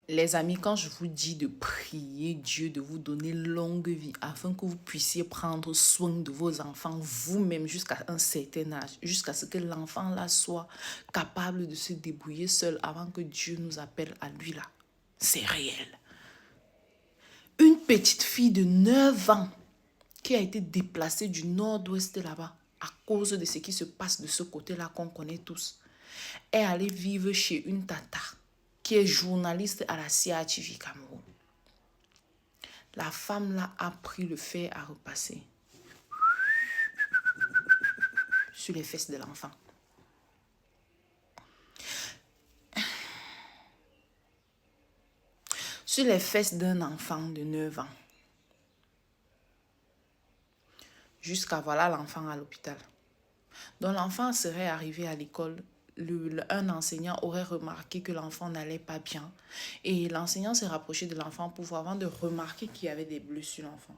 Les amis, quand je vous dis de prier Dieu, de vous donner longue vie, afin que vous puissiez prendre soin de vos enfants vous-même jusqu'à un certain âge, jusqu'à ce que l'enfant là soit capable de se débrouiller seul avant que Dieu nous appelle à lui là, c'est réel. Une petite fille de 9 ans qui a été déplacée du nord-ouest là-bas à cause de ce qui se passe de ce côté-là qu'on connaît tous, est allée vivre chez une tata qui est journaliste à la CRTV Cameroun. La femme là a pris le fer à repasser sur les fesses de l'enfant. Sur les fesses d'un enfant de 9 ans. Jusqu'à voilà l'enfant à l'hôpital. Donc l'enfant serait arrivé à l'école. Un enseignant aurait remarqué que l'enfant n'allait pas bien. Et l'enseignant s'est rapproché de l'enfant pour voir avant de remarquer qu'il y avait des bleus sur l'enfant.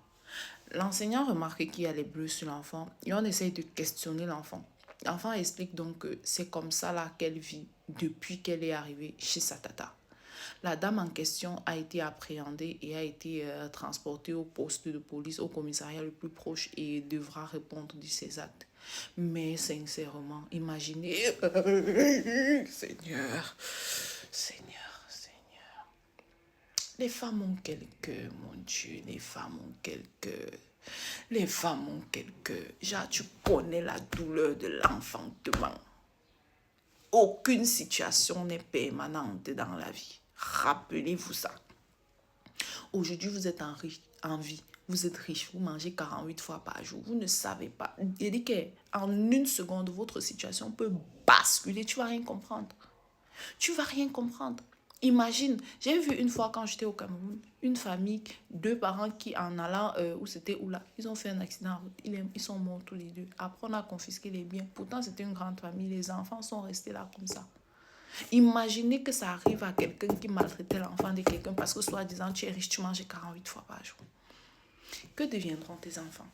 L'enseignant remarque qu'il y a les bleus sur l'enfant et on essaye de questionner l'enfant. L'enfant explique donc que c'est comme ça là qu'elle vit depuis qu'elle est arrivée chez sa tata. La dame en question a été appréhendée et a été transportée au poste de police, au commissariat le plus proche et devra répondre de ses actes. Mais sincèrement, imaginez, Seigneur, Seigneur, Seigneur. Les femmes ont quel cœur, mon Dieu, les femmes ont quel cœur. Les femmes ont quel cœur. Genre, tu connais la douleur de l'enfantement. Aucune situation n'est permanente dans la vie. Rappelez-vous ça. Aujourd'hui, vous êtes en vie. Vous êtes riche. Vous mangez 48 fois par jour. Vous ne savez pas. Il dit qu'en une seconde, votre situation peut basculer. Tu ne vas rien comprendre. Tu ne vas rien comprendre. Imagine, j'ai vu une fois quand j'étais au Cameroun, une famille, 2 parents qui en allant, où là, ils ont fait un accident, ils sont morts tous les deux. Après, on a confisqué les biens. Pourtant, c'était une grande famille, les enfants sont restés là comme ça. Imaginez que ça arrive à quelqu'un qui maltraitait l'enfant de quelqu'un parce que soi-disant, tu es riche, tu manges 48 fois par jour. Que deviendront tes enfants?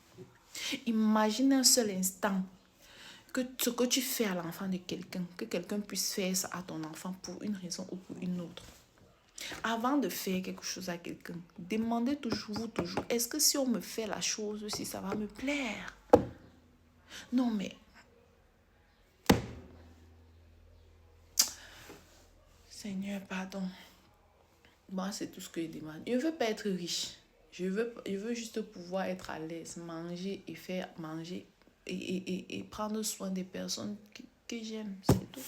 Imagine un seul instant que ce que tu fais à l'enfant de quelqu'un, que quelqu'un puisse faire ça à ton enfant pour une raison ou pour une autre. Avant de faire quelque chose à quelqu'un, demandez toujours, est-ce que si on me fait la chose, si ça va me plaire? Non, mais Seigneur, pardon. Moi, c'est tout ce que je demande. Je ne veux pas être riche. Je veux juste pouvoir être à l'aise, manger et faire manger et prendre soin des personnes que j'aime. C'est tout.